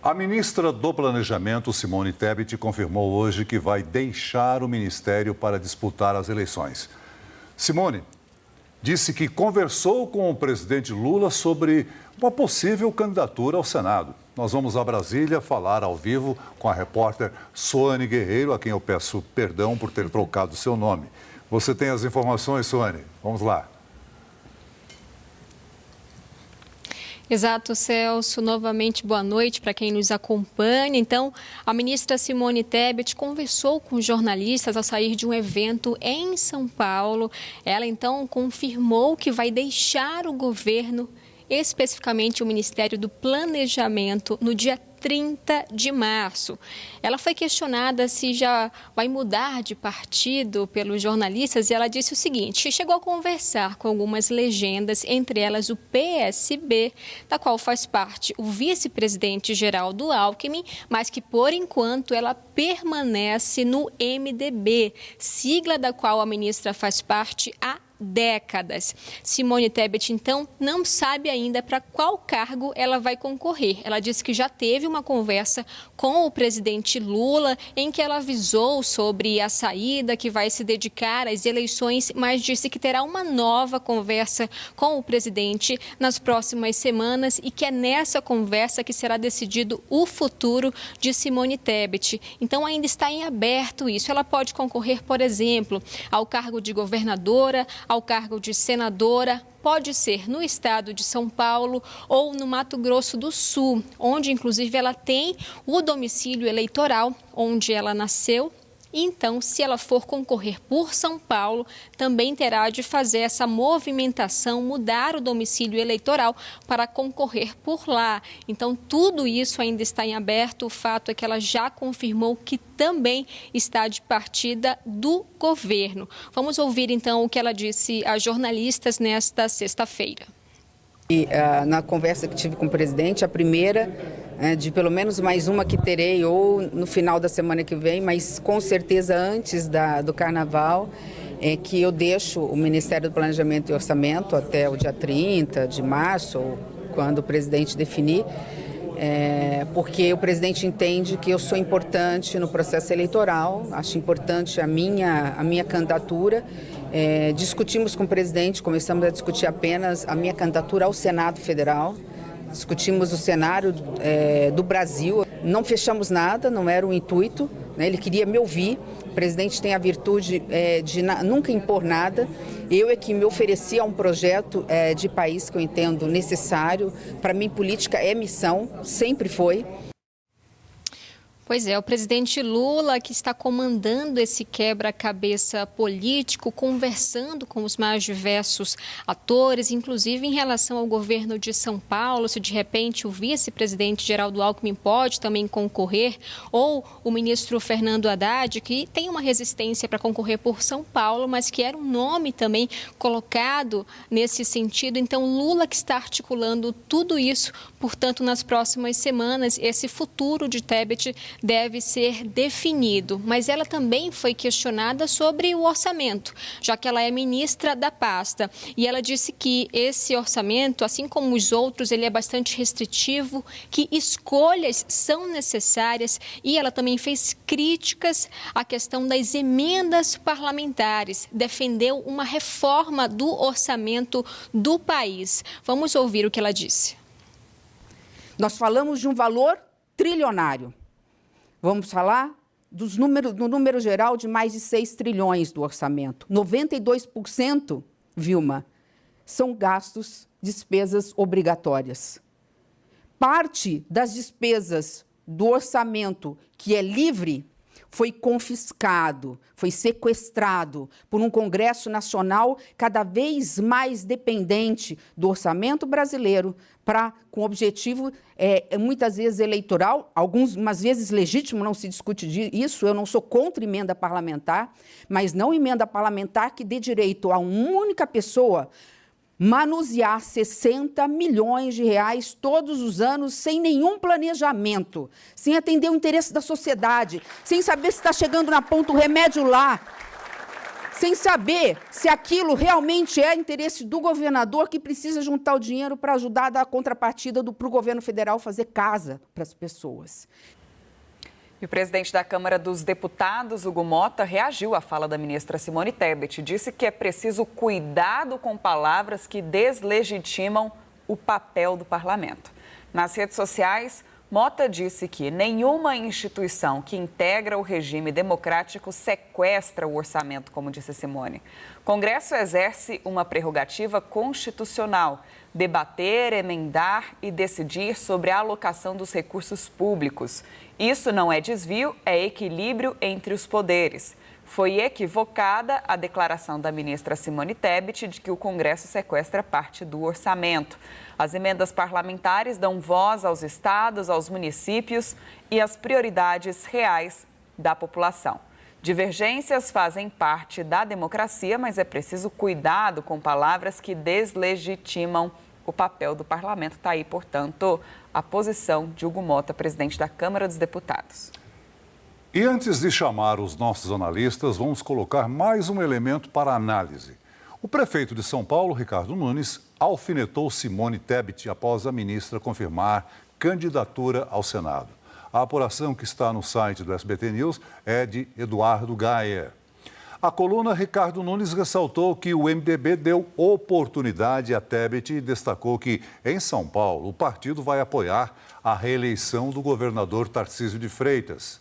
A ministra do Planejamento, Simone Tebet, confirmou hoje que vai deixar o ministério para disputar as eleições. Simone disse que conversou com o presidente Lula sobre uma possível candidatura ao Senado. Nós vamos a Brasília falar ao vivo com a repórter Suane Guerreiro, a quem eu peço perdão por ter trocado seu nome. Você tem as informações, Suane? Vamos lá. Exato, Celso. Novamente, boa noite para quem nos acompanha. Então, a ministra Simone Tebet conversou com jornalistas ao sair de um evento em São Paulo. Ela, então, confirmou que vai deixar o governo, especificamente o Ministério do Planejamento, no dia 30 de março. Ela foi questionada se já vai mudar de partido pelos jornalistas e ela disse o seguinte, que chegou a conversar com algumas legendas, entre elas o PSB, da qual faz parte o vice-presidente Geraldo Alckmin, mas que, por enquanto, ela permanece no MDB, sigla da qual a ministra faz parte há décadas. Simone Tebet, então, não sabe ainda para qual cargo ela vai concorrer. Ela disse que já teve uma conversa com o presidente Lula, em que ela avisou sobre a saída, que vai se dedicar às eleições, mas disse que terá uma nova conversa com o presidente nas próximas semanas e que é nessa conversa que será decidido o futuro de Simone Tebet. Então, ainda está em aberto isso. Ela pode concorrer, por exemplo, ao cargo de governadora, ao cargo de senadora, pode ser no estado de São Paulo ou no Mato Grosso do Sul, onde inclusive ela tem o domicílio eleitoral, onde ela nasceu. Então, se ela for concorrer por São Paulo, também terá de fazer essa movimentação, mudar o domicílio eleitoral para concorrer por lá. Então, tudo isso ainda está em aberto. O fato é que ela já confirmou que também está de partida do governo. Vamos ouvir, então, o que ela disse a jornalistas nesta sexta-feira. Na conversa que tive com o presidente, a primeira de pelo menos mais uma que terei ou no final da semana que vem, mas com certeza antes do Carnaval, é que eu deixo o Ministério do Planejamento e Orçamento até o dia 30 de março, ou quando o presidente definir, porque o presidente entende que eu sou importante no processo eleitoral, acho importante a minha candidatura. Discutimos com o presidente, começamos a discutir apenas a minha candidatura ao Senado Federal, discutimos o cenário do Brasil, não fechamos nada, não era o intuito, né? Ele queria me ouvir, o presidente tem a virtude de nunca impor nada, eu é que me ofereci a um projeto de país que eu entendo necessário, para mim política é missão, sempre foi. Pois é, o presidente Lula, que está comandando esse quebra-cabeça político, conversando com os mais diversos atores, inclusive em relação ao governo de São Paulo, se de repente o vice-presidente Geraldo Alckmin pode também concorrer, ou o ministro Fernando Haddad, que tem uma resistência para concorrer por São Paulo, mas que era um nome também colocado nesse sentido. Então, Lula que está articulando tudo isso, portanto, nas próximas semanas, esse futuro de Tebet deve ser definido, mas ela também foi questionada sobre o orçamento, já que ela é ministra da pasta, e ela disse que esse orçamento, assim como os outros, ele é bastante restritivo, que escolhas são necessárias, e ela também fez críticas à questão das emendas parlamentares, defendeu uma reforma do orçamento do país. Vamos ouvir o que ela disse. Nós falamos de um valor trilionário. Vamos falar do número geral de mais de 6 trilhões do orçamento. 92%, Vilma, são gastos, despesas obrigatórias. Parte das despesas do orçamento que é livre foi confiscado, foi sequestrado por um Congresso Nacional cada vez mais dependente do orçamento brasileiro, com objetivo, muitas vezes, eleitoral, algumas vezes legítimo, não se discute isso, eu não sou contra emenda parlamentar, mas não emenda parlamentar que dê direito a uma única pessoa manusear 60 milhões de reais todos os anos sem nenhum planejamento, sem atender o interesse da sociedade, sem saber se está chegando na ponta o remédio lá, sem saber se aquilo realmente é interesse do governador, que precisa juntar o dinheiro para ajudar a dar a contrapartida para o governo federal fazer casa para as pessoas. E o presidente da Câmara dos Deputados, Hugo Motta, reagiu à fala da ministra Simone Tebet. Disse que é preciso cuidado com palavras que deslegitimam o papel do parlamento. Nas redes sociais, Motta disse que nenhuma instituição que integra o regime democrático sequestra o orçamento, como disse Simone. O Congresso exerce uma prerrogativa constitucional: debater, emendar e decidir sobre a alocação dos recursos públicos. Isso não é desvio, é equilíbrio entre os poderes. Foi equivocada a declaração da ministra Simone Tebet de que o Congresso sequestra parte do orçamento. As emendas parlamentares dão voz aos estados, aos municípios e às prioridades reais da população. Divergências fazem parte da democracia, mas é preciso cuidado com palavras que deslegitimam o papel do parlamento. Está aí, portanto, a posição de Hugo Motta, presidente da Câmara dos Deputados. E antes de chamar os nossos analistas, vamos colocar mais um elemento para análise. O prefeito de São Paulo, Ricardo Nunes, alfinetou Simone Tebet após a ministra confirmar candidatura ao Senado. A apuração que está no site do SBT News é de Eduardo Gaia. A coluna Ricardo Nunes ressaltou que o MDB deu oportunidade a Tebet e destacou que, em São Paulo, o partido vai apoiar a reeleição do governador Tarcísio de Freitas.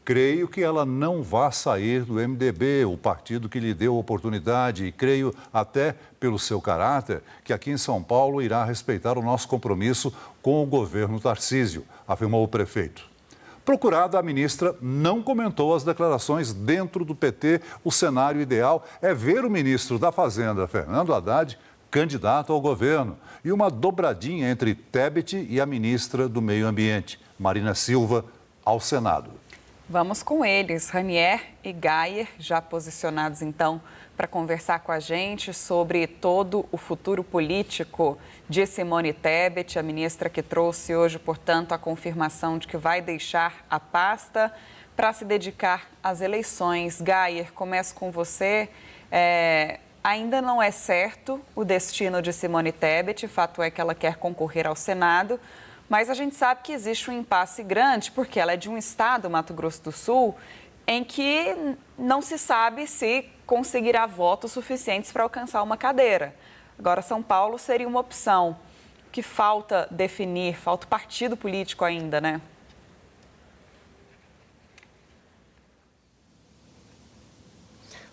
Creio que ela não vai sair do MDB, o partido que lhe deu oportunidade, e creio até pelo seu caráter que aqui em São Paulo irá respeitar o nosso compromisso com o governo Tarcísio, afirmou o prefeito. Procurada, a ministra não comentou as declarações dentro do PT. O cenário ideal é ver o ministro da Fazenda, Fernando Haddad, candidato ao governo, e uma dobradinha entre Tebet e a ministra do Meio Ambiente, Marina Silva, ao Senado. Vamos com eles, Ranier e Gayer, já posicionados então para conversar com a gente sobre todo o futuro político de Simone Tebet, a ministra que trouxe hoje, portanto, a confirmação de que vai deixar a pasta para se dedicar às eleições. Gayer, começo com você. Ainda não é certo o destino de Simone Tebet, fato é que ela quer concorrer ao Senado. Mas a gente sabe que existe um impasse grande, porque ela é de um estado, Mato Grosso do Sul, em que não se sabe se conseguirá votos suficientes para alcançar uma cadeira. Agora, São Paulo seria uma opção. O que falta definir? Falta partido político ainda, né?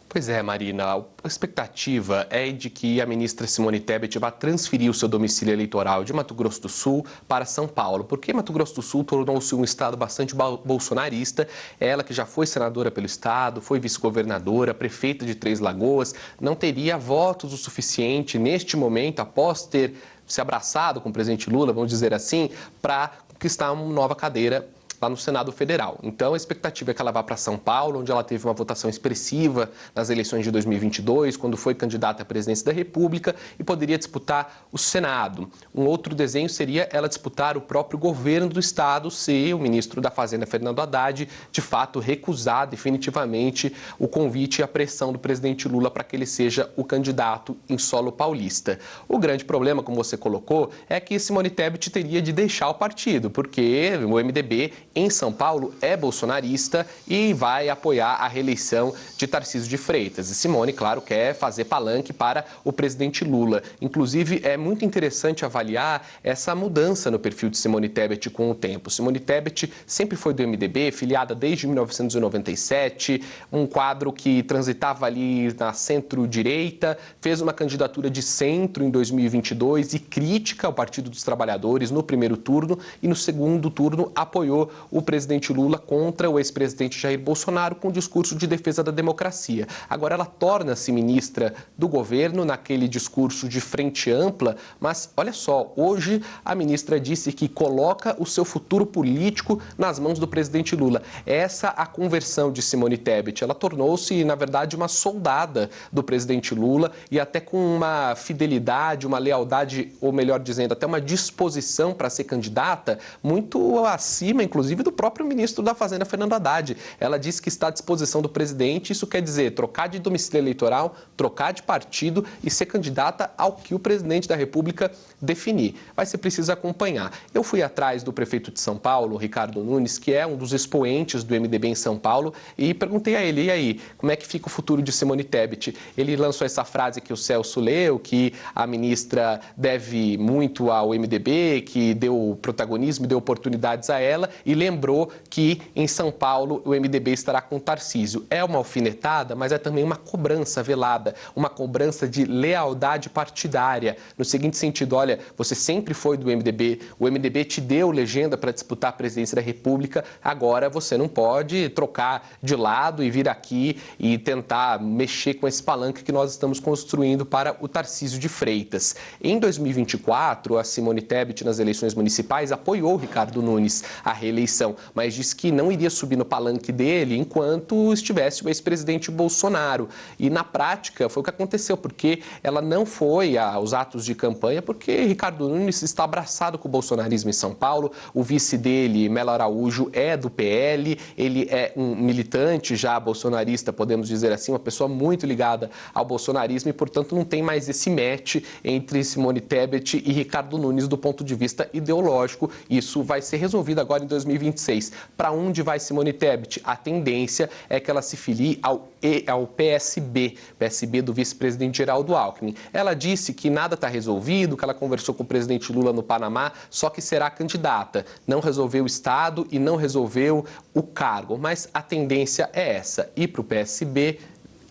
Pois é, Marina, a expectativa é de que a ministra Simone Tebet vá transferir o seu domicílio eleitoral de Mato Grosso do Sul para São Paulo, porque Mato Grosso do Sul tornou-se um estado bastante bolsonarista. Ela, que já foi senadora pelo estado, foi vice-governadora, prefeita de Três Lagoas, não teria votos o suficiente neste momento, após ter se abraçado com o presidente Lula, vamos dizer assim, para conquistar uma nova cadeira lá no Senado Federal. Então, a expectativa é que ela vá para São Paulo, onde ela teve uma votação expressiva nas eleições de 2022, quando foi candidata à presidência da República e poderia disputar o Senado. Um outro desenho seria ela disputar o próprio governo do estado, se o ministro da Fazenda, Fernando Haddad, de fato recusar definitivamente o convite e a pressão do presidente Lula para que ele seja o candidato em solo paulista. O grande problema, como você colocou, é que Simone Tebet teria de deixar o partido, porque o MDB em São Paulo é bolsonarista e vai apoiar a reeleição de Tarcísio de Freitas. E Simone, claro, quer fazer palanque para o presidente Lula. Inclusive, é muito interessante avaliar essa mudança no perfil de Simone Tebet com o tempo. Simone Tebet sempre foi do MDB, filiada desde 1997, um quadro que transitava ali na centro-direita, fez uma candidatura de centro em 2022 e crítica ao Partido dos Trabalhadores no primeiro turno e no segundo turno apoiou o presidente Lula contra o ex-presidente Jair Bolsonaro com o discurso de defesa da democracia. Agora ela torna-se ministra do governo naquele discurso de frente ampla, mas olha só, hoje a ministra disse que coloca o seu futuro político nas mãos do presidente Lula. Essa a conversão de Simone Tebet. Ela tornou-se, na verdade, uma soldada do presidente Lula e até com uma fidelidade, uma lealdade, ou melhor dizendo, até uma disposição para ser candidata muito acima, inclusive, inclusive do próprio ministro da Fazenda, Fernando Haddad. Ela disse que está à disposição do presidente, isso quer dizer trocar de domicílio eleitoral, trocar de partido e ser candidata ao que o presidente da República definir. Vai ser preciso acompanhar. Eu fui atrás do prefeito de São Paulo, Ricardo Nunes, que é um dos expoentes do MDB em São Paulo, e perguntei a ele, e aí, como é que fica o futuro de Simone Tebet? Ele lançou essa frase que o Celso leu, que a ministra deve muito ao MDB, que deu protagonismo e deu oportunidades a ela, e lembrou que em São Paulo o MDB estará com Tarcísio. É uma alfinetada, mas é também uma cobrança velada, uma cobrança de lealdade partidária, no seguinte sentido, olha, você sempre foi do MDB, o MDB te deu legenda para disputar a presidência da República, agora você não pode trocar de lado e vir aqui e tentar mexer com esse palanque que nós estamos construindo para o Tarcísio de Freitas. Em 2024, a Simone Tebet, nas eleições municipais, apoiou o Ricardo Nunes à reeleição, mas disse que não iria subir no palanque dele enquanto estivesse o ex-presidente Bolsonaro. E, na prática, foi o que aconteceu, porque ela não foi aos atos de campanha, porque Ricardo Nunes está abraçado com o bolsonarismo em São Paulo. O vice dele, Melo Araújo, é do PL, ele é um militante já bolsonarista, podemos dizer assim, uma pessoa muito ligada ao bolsonarismo e, portanto, não tem mais esse match entre Simone Tebet e Ricardo Nunes do ponto de vista ideológico. Isso vai ser resolvido agora em 2026. Para onde vai Simone Tebet? A tendência é que ela se filie ao PSB do vice-presidente Geraldo Alckmin. Ela disse que nada está resolvido, que ela conversou com o presidente Lula no Panamá, só que será candidata. Não resolveu o Estado e não resolveu o cargo, mas a tendência é essa, ir para o PSB,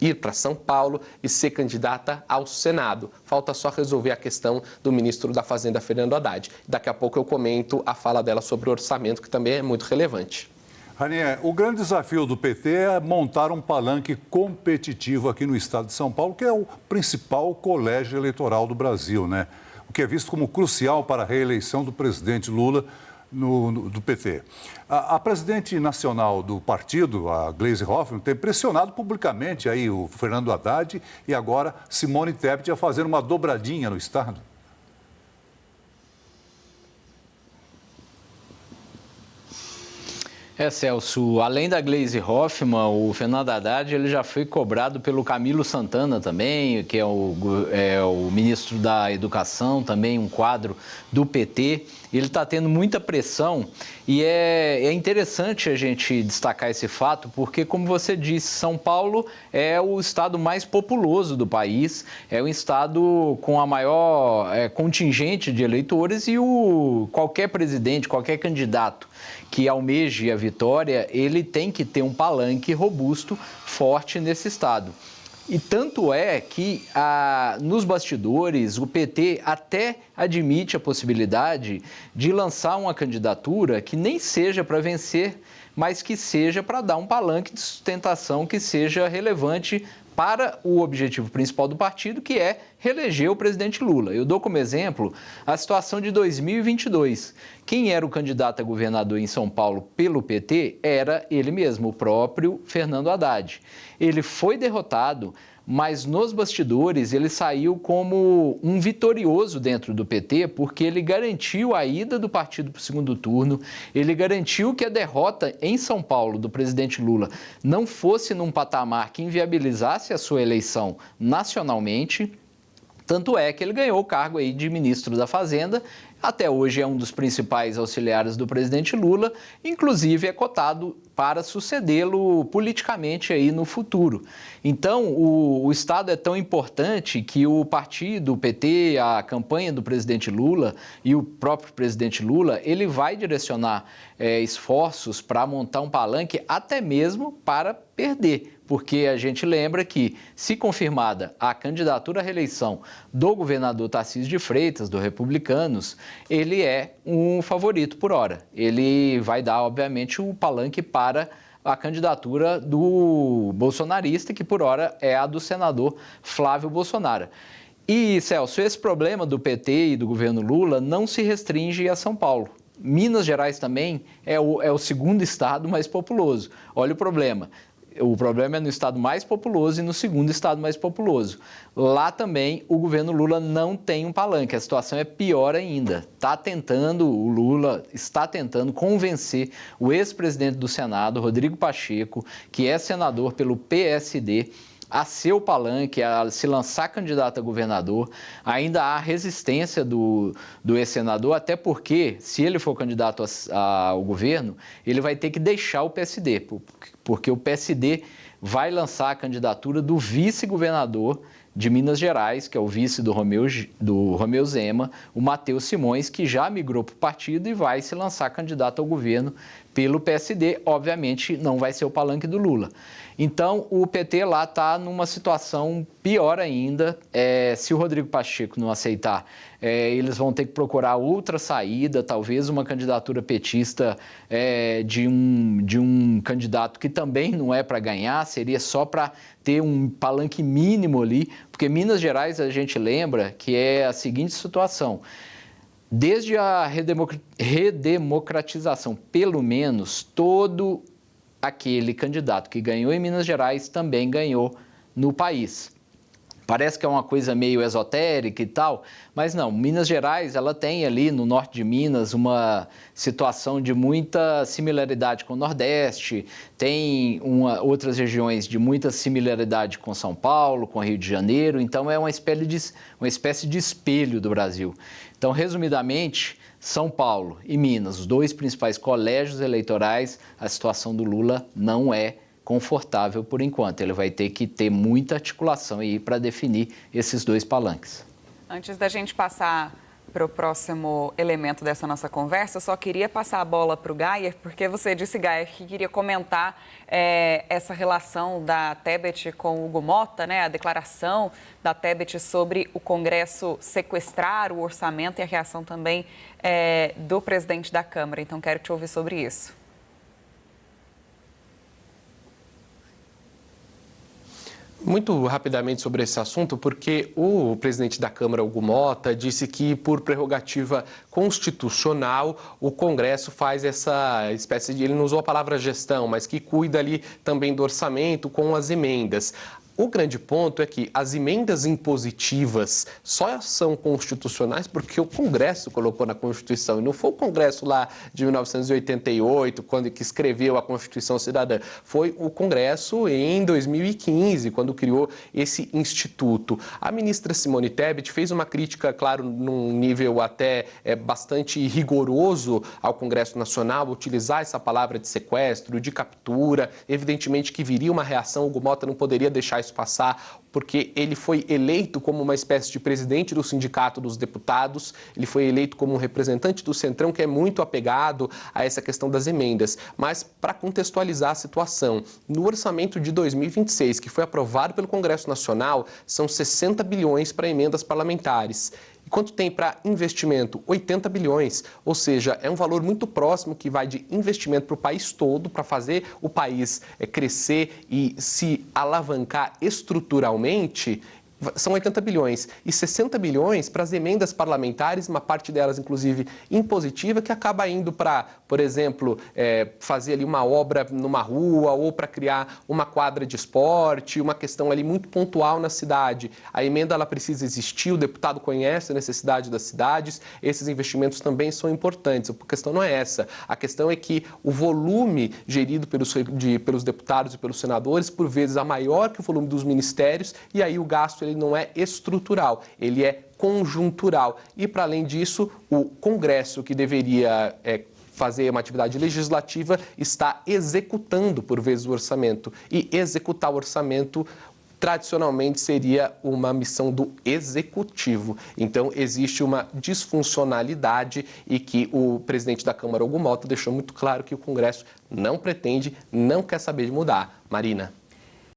ir para São Paulo e ser candidata ao Senado. Falta só resolver a questão do ministro da Fazenda, Fernando Haddad. Daqui a pouco eu comento a fala dela sobre o orçamento, que também é muito relevante. Ranier, o grande desafio do PT é montar um palanque competitivo aqui no estado de São Paulo, que é o principal colégio eleitoral do Brasil, né? O que é visto como crucial para a reeleição do presidente Lula do PT. A presidente nacional do partido, a Gleisi Hoffmann, tem pressionado publicamente aí o Fernando Haddad e agora Simone Tebet a fazer uma dobradinha no estado. Celso, além da Gleisi Hoffmann, o Fernando Haddad ele já foi cobrado pelo Camilo Santana também, que é o ministro da Educação, também um quadro do PT. Ele está tendo muita pressão e é interessante a gente destacar esse fato, porque, como você disse, São Paulo é o estado mais populoso do país, é o estado com a maior contingente de eleitores e qualquer presidente, qualquer candidato que almeje a vitória, ele tem que ter um palanque robusto, forte nesse estado. E tanto é que, nos bastidores, o PT até admite a possibilidade de lançar uma candidatura que nem seja para vencer, mas que seja para dar um palanque de sustentação que seja relevante para o objetivo principal do partido, que é reeleger o presidente Lula. Eu dou como exemplo a situação de 2022. Quem era o candidato a governador em São Paulo pelo PT era ele mesmo, o próprio Fernando Haddad. Ele foi derrotado, mas nos bastidores ele saiu como um vitorioso dentro do PT, porque ele garantiu a ida do partido para o segundo turno, ele garantiu que a derrota em São Paulo do presidente Lula não fosse num patamar que inviabilizasse a sua eleição nacionalmente. Tanto é que ele ganhou o cargo aí de ministro da Fazenda, até hoje é um dos principais auxiliares do presidente Lula, inclusive é cotado para sucedê-lo politicamente aí no futuro. Então, o Estado é tão importante que o partido, o PT, a campanha do presidente Lula e o próprio presidente Lula, ele vai direcionar esforços para montar um palanque até mesmo para perder. Porque a gente lembra que, se confirmada a candidatura à reeleição do governador Tarcísio de Freitas, do Republicanos, ele é um favorito por hora. Ele vai dar, obviamente, o palanque para a candidatura do bolsonarista, que por hora é a do senador Flávio Bolsonaro. E, Celso, esse problema do PT e do governo Lula não se restringe a São Paulo. Minas Gerais também é o segundo estado mais populoso. Olha o problema. O problema é no estado mais populoso e no segundo estado mais populoso. Lá também o governo Lula não tem um palanque, a situação é pior ainda. O Lula está tentando convencer o ex-presidente do Senado, Rodrigo Pacheco, que é senador pelo PSD, a ser o palanque, a se lançar candidato a governador. Ainda há resistência do ex-senador, até porque, se ele for candidato ao governo, ele vai ter que deixar o PSD, porque o PSD vai lançar a candidatura do vice-governador de Minas Gerais, que é o vice do Romeu Zema, o Matheus Simões, que já migrou para o partido e vai se lançar candidato ao governo pelo PSD. Obviamente, não vai ser o palanque do Lula. Então, o PT lá está numa situação pior ainda. Se o Rodrigo Pacheco não aceitar, eles vão ter que procurar outra saída, talvez uma candidatura petista de um candidato que também não é para ganhar, seria só para ter um palanque mínimo ali, porque Minas Gerais, a gente lembra que é a seguinte situação: desde a redemocratização, pelo menos, todo aquele candidato que ganhou em Minas Gerais também ganhou no país. Parece que é uma coisa meio esotérica e tal, mas não. Minas Gerais, ela tem ali no norte de Minas uma situação de muita similaridade com o Nordeste, tem outras regiões de muita similaridade com São Paulo, com Rio de Janeiro, então é uma espécie de espelho do Brasil. Então, resumidamente, São Paulo e Minas, os dois principais colégios eleitorais, a situação do Lula não é confortável por enquanto. Ele vai ter que ter muita articulação aí para definir esses dois palanques. Antes da gente passar para o próximo elemento dessa nossa conversa, eu só queria passar a bola para o Gayer, porque você disse, Gayer, que queria comentar essa relação da Tebet com o Hugo Mota, né? A declaração da Tebet sobre o Congresso sequestrar o orçamento e a reação também do presidente da Câmara. Então, quero te ouvir sobre isso. Muito rapidamente sobre esse assunto, porque o presidente da Câmara, Hugo Mota, disse que, por prerrogativa constitucional, o Congresso faz essa espécie de... Ele não usou a palavra gestão, mas que cuida ali também do orçamento com as emendas. O grande ponto é que as emendas impositivas só são constitucionais porque o Congresso colocou na Constituição. E não foi o Congresso lá de 1988, quando que escreveu a Constituição Cidadã. Foi o Congresso em 2015, quando criou esse instituto. A ministra Simone Tebet fez uma crítica, claro, num nível até bastante rigoroso ao Congresso Nacional, utilizar essa palavra de sequestro, de captura. Evidentemente que viria uma reação, o Hugo Mota não poderia deixar isso passar, porque ele foi eleito como uma espécie de presidente do Sindicato dos Deputados, ele foi eleito como um representante do Centrão, que é muito apegado a essa questão das emendas. Mas, para contextualizar a situação, no orçamento de 2026, que foi aprovado pelo Congresso Nacional, são 60 bilhões para emendas parlamentares. E quanto tem para investimento? 80 bilhões, ou seja, é um valor muito próximo que vai de investimento para o país todo, para fazer o país crescer e se alavancar estruturalmente. São 80 bilhões e 60 bilhões para as emendas parlamentares, uma parte delas, inclusive, impositiva, que acaba indo para, por exemplo, fazer ali uma obra numa rua ou para criar uma quadra de esporte, uma questão ali muito pontual na cidade. A emenda ela precisa existir, o deputado conhece a necessidade das cidades, esses investimentos também são importantes. A questão não é essa. A questão é que o volume gerido pelos deputados e pelos senadores, por vezes, é maior que o volume dos ministérios, e aí o gasto ele não é estrutural, ele é conjuntural. E, para além disso, o Congresso, que deveria fazer uma atividade legislativa, está executando, por vezes, o orçamento. E executar o orçamento, tradicionalmente, seria uma missão do Executivo. Então, existe uma disfuncionalidade e que o presidente da Câmara, Hugo Mota, deixou muito claro que o Congresso não pretende, não quer saber de mudar. Marina.